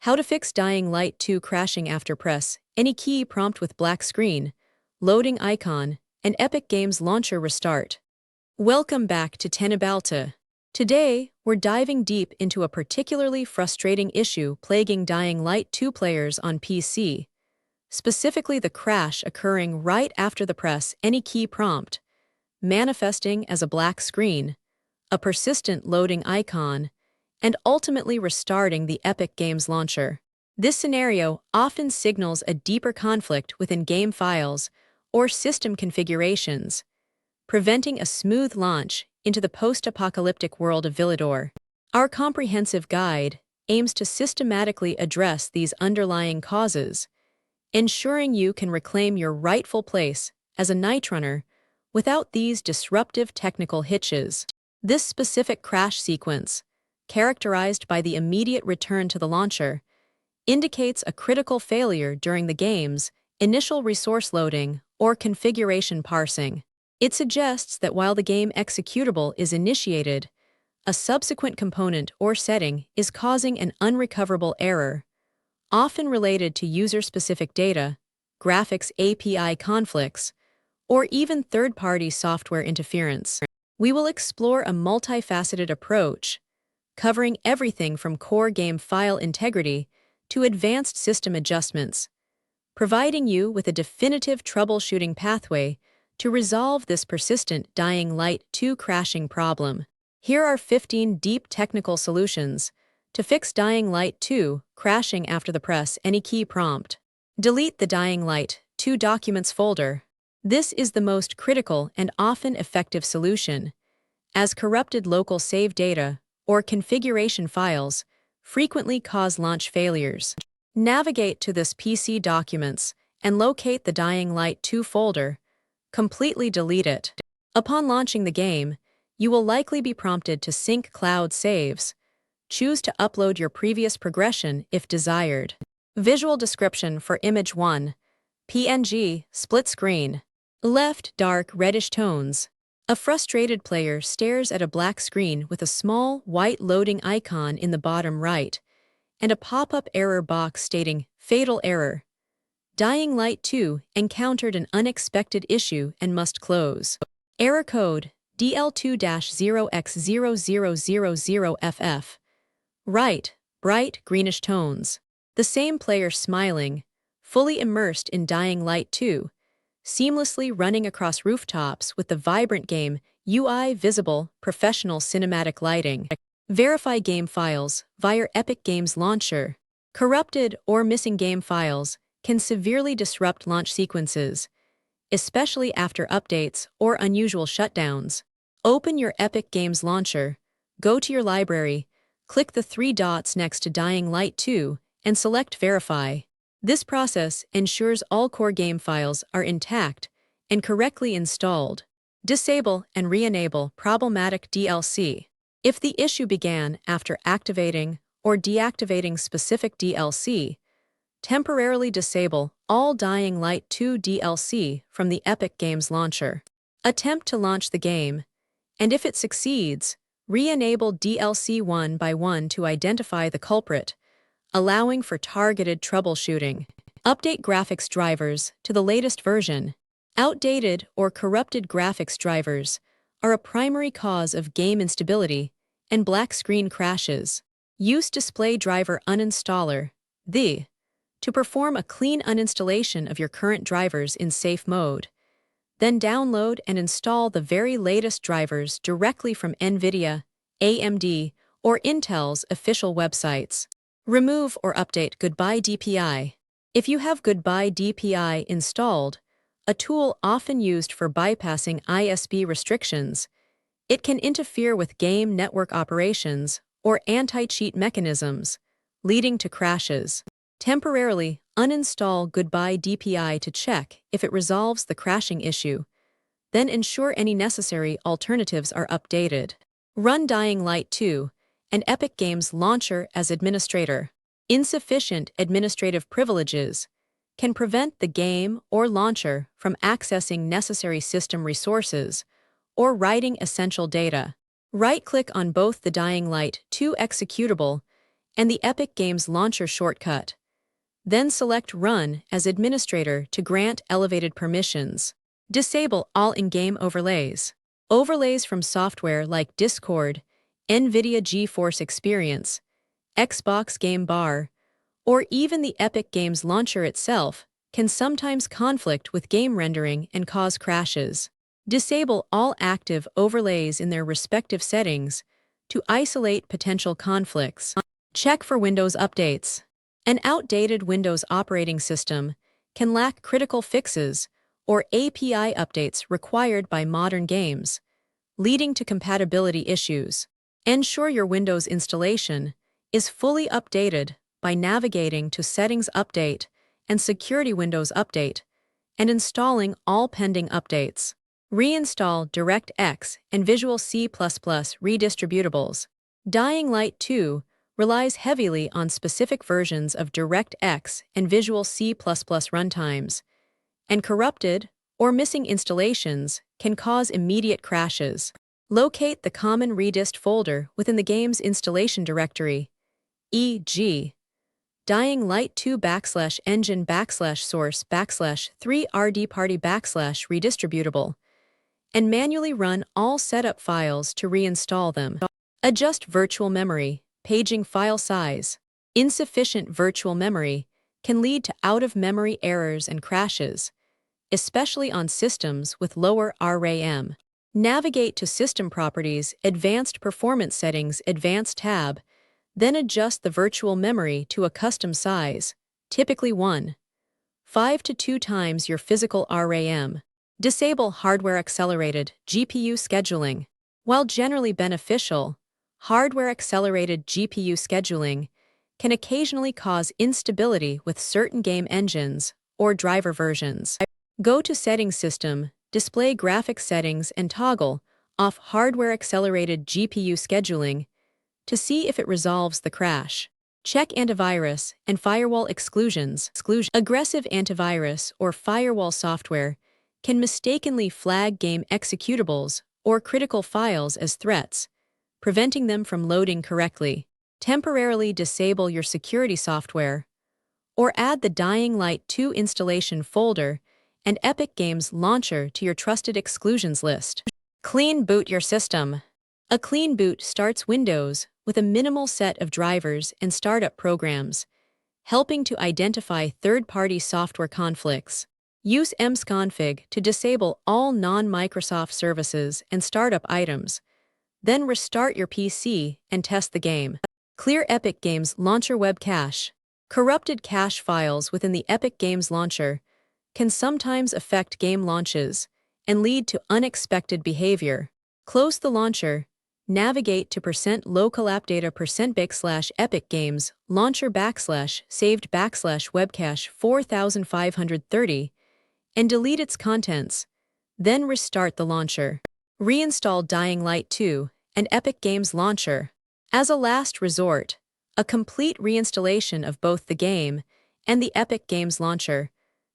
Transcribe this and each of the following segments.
How to fix Dying Light 2 crashing after press any key prompt with black screen, loading icon, and Epic Games Launcher restart. Welcome back to Tenacious. Today, we're diving deep into a particularly frustrating issue plaguing Dying Light 2 players on PC, specifically the crash occurring right after the press any key prompt, manifesting as a black screen, a persistent loading icon, and ultimately restarting the Epic Games Launcher. This scenario often signals a deeper conflict within game files or system configurations, preventing a smooth launch into the post-apocalyptic world of Villador. Our comprehensive guide aims to systematically address these underlying causes, ensuring you can reclaim your rightful place as a night runner without these disruptive technical hitches. This specific crash sequence, characterized by the immediate return to the launcher, indicates a critical failure during the game's initial resource loading or configuration parsing. It suggests that while the game executable is initiated, a subsequent component or setting is causing an unrecoverable error, often related to user-specific data, graphics API conflicts, or even third-party software interference. We will explore a multifaceted approach, covering everything from core game file integrity to advanced system adjustments, providing you with a definitive troubleshooting pathway to resolve this persistent Dying Light 2 crashing problem. Here are 15 deep technical solutions to fix Dying Light 2 crashing after the press any key prompt. Delete the Dying Light 2 documents folder. This is the most critical and often effective solution, as corrupted local save data or configuration files frequently cause launch failures. Navigate to this PC documents and locate the Dying Light 2 folder. Completely delete it. Upon launching the game, you will likely be prompted to sync cloud saves. Choose to upload your previous progression if desired. Visual description for Image 1. PNG, split screen. Left, dark reddish tones. A frustrated player stares at a black screen with a small, white loading icon in the bottom right, and a pop-up error box stating, "Fatal error. Dying Light 2 encountered an unexpected issue and must close." Error code, DL2-0x0000FF. Right, bright greenish tones. The same player smiling, fully immersed in Dying Light 2, seamlessly running across rooftops with the vibrant game UI visible, professional cinematic lighting. Verify game files via Epic Games Launcher. Corrupted or missing game files can severely disrupt launch sequences, especially after updates or unusual shutdowns. Open your Epic Games Launcher, go to your library, click the 3 dots next to Dying Light 2, and select Verify. This process ensures all core game files are intact and correctly installed. Disable and re-enable problematic DLC. If the issue began after activating or deactivating specific DLC, temporarily disable all Dying Light 2 DLC from the Epic Games Launcher. Attempt to launch the game, and if it succeeds, re-enable DLC one by one to identify the culprit, allowing for targeted troubleshooting. Update graphics drivers to the latest version. Outdated or corrupted graphics drivers are a primary cause of game instability and black screen crashes. Use Display Driver Uninstaller, to perform a clean uninstallation of your current drivers in safe mode. Then download and install the very latest drivers directly from NVIDIA, AMD, or Intel's official websites. Remove or update GoodbyeDPI. If you have GoodbyeDPI installed, a tool often used for bypassing ISP restrictions, it can interfere with game network operations or anti-cheat mechanisms, leading to crashes. Temporarily uninstall GoodbyeDPI to check if it resolves the crashing issue, then ensure any necessary alternatives are updated. Run Dying Light 2 and Epic Games Launcher as administrator. Insufficient administrative privileges can prevent the game or launcher from accessing necessary system resources or writing essential data. Right-click on both the Dying Light 2 executable and the Epic Games Launcher shortcut. Then select Run as administrator to grant elevated permissions. Disable all in-game overlays. Overlays from software like Discord, NVIDIA GeForce Experience, Xbox Game Bar, or even the Epic Games Launcher itself can sometimes conflict with game rendering and cause crashes. Disable all active overlays in their respective settings to isolate potential conflicts. Check for Windows updates. An outdated Windows operating system can lack critical fixes or API updates required by modern games, leading to compatibility issues. Ensure your Windows installation is fully updated by navigating to Settings Update and Security Windows Update and installing all pending updates. Reinstall DirectX and Visual C++ redistributables. Dying Light 2 relies heavily on specific versions of DirectX and Visual C++ runtimes, and corrupted or missing installations can cause immediate crashes. Locate the common redist folder within the game's installation directory, e.g. Dying Light 2 \engine \source /3rdparty /redistributable, and manually run all setup files to reinstall them. Adjust virtual memory, paging file size. Insufficient virtual memory can lead to out-of-memory errors and crashes, especially on systems with lower RAM. Navigate to System Properties, Advanced Performance Settings, Advanced tab, then adjust the virtual memory to a custom size, typically 1.5 to 2 times your physical RAM. Disable hardware-accelerated GPU scheduling. While generally beneficial, hardware-accelerated GPU scheduling can occasionally cause instability with certain game engines or driver versions. Go to Settings System, Display Graphics Settings, and toggle off hardware-accelerated GPU scheduling to see if it resolves the crash. Check Antivirus and Firewall exclusions. Aggressive antivirus or firewall software can mistakenly flag game executables or critical files as threats, preventing them from loading correctly. Temporarily disable your security software, or add the Dying Light 2 installation folder and Epic Games Launcher to your trusted exclusions list. Clean boot your system. A clean boot starts Windows with a minimal set of drivers and startup programs, helping to identify third-party software conflicts. Use msconfig to disable all non-Microsoft services and startup items, then restart your PC and test the game. Clear Epic Games Launcher web cache. Corrupted cache files within the Epic Games Launcher can sometimes affect game launches and lead to unexpected behavior. Close the launcher, navigate to %localappdata %bic/epic games launcher /saved /webcache 4530 and delete its contents, then restart the launcher. Reinstall Dying Light 2 and Epic Games Launcher. As a last resort, a complete reinstallation of both the game and the Epic Games Launcher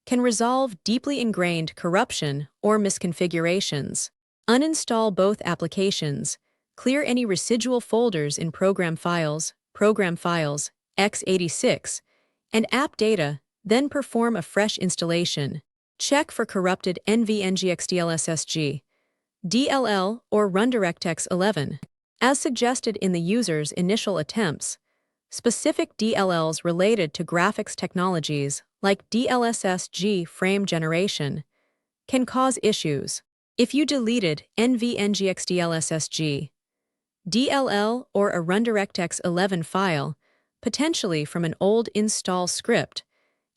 can resolve deeply ingrained corruption or misconfigurations. Uninstall both applications, clear any residual folders in Program Files, x86, and App Data, then perform a fresh installation. Check for corrupted nvngxdlssg.dll or run DirectX 11. As suggested in the user's initial attempts, specific DLLs related to graphics technologies like DLSSG frame generation can cause issues. If you deleted nvngxdlssg.dll or a run DirectX 11 file, potentially from an old install script,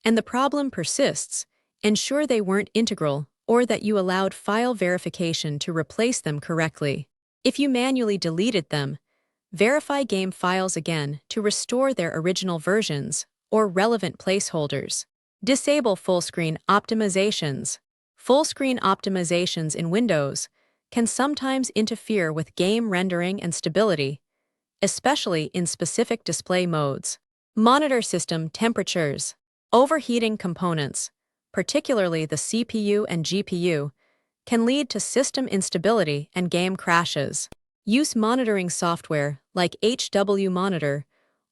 and the problem persists, ensure they weren't integral or that you allowed file verification to replace them correctly. If you manually deleted them, verify game files again to restore their original versions or relevant placeholders. Disable full-screen optimizations. Full-screen optimizations in Windows can sometimes interfere with game rendering and stability, especially in specific display modes. Monitor system temperatures. Overheating components, particularly the CPU and GPU, can lead to system instability and game crashes. Use monitoring software like HW Monitor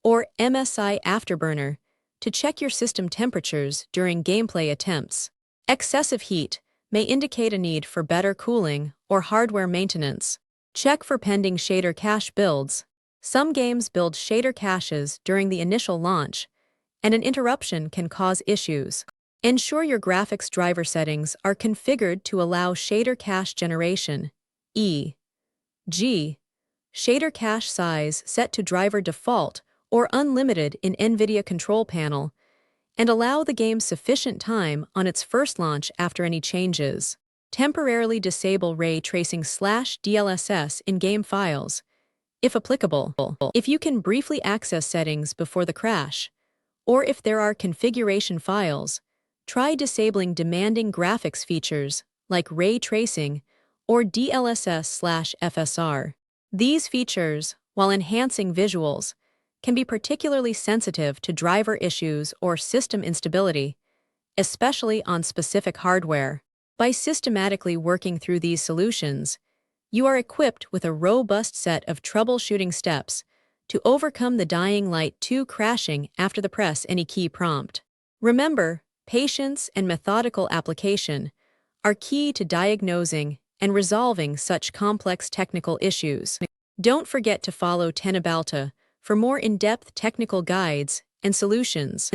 or MSI Afterburner, to check your system temperatures during gameplay attempts. Excessive heat may indicate a need for better cooling or hardware maintenance. Check for pending shader cache builds. Some games build shader caches during the initial launch, and an interruption can cause issues. Ensure your graphics driver settings are configured to allow shader cache generation, e.g., shader cache size set to driver default or unlimited in NVIDIA control panel, and allow the game sufficient time on its first launch after any changes. Temporarily disable ray tracing/DLSS in game files, if applicable. If you can briefly access settings before the crash, or if there are configuration files, try disabling demanding graphics features like ray tracing or DLSS/FSR. These features, while enhancing visuals, can be particularly sensitive to driver issues or system instability, especially on specific hardware. By systematically working through these solutions, you are equipped with a robust set of troubleshooting steps to overcome the dying light 2 crashing after the press any key prompt. Remember, patience and methodical application are key to diagnosing and resolving such complex technical issues. Don't forget to follow Tenabalta for more in-depth technical guides and solutions.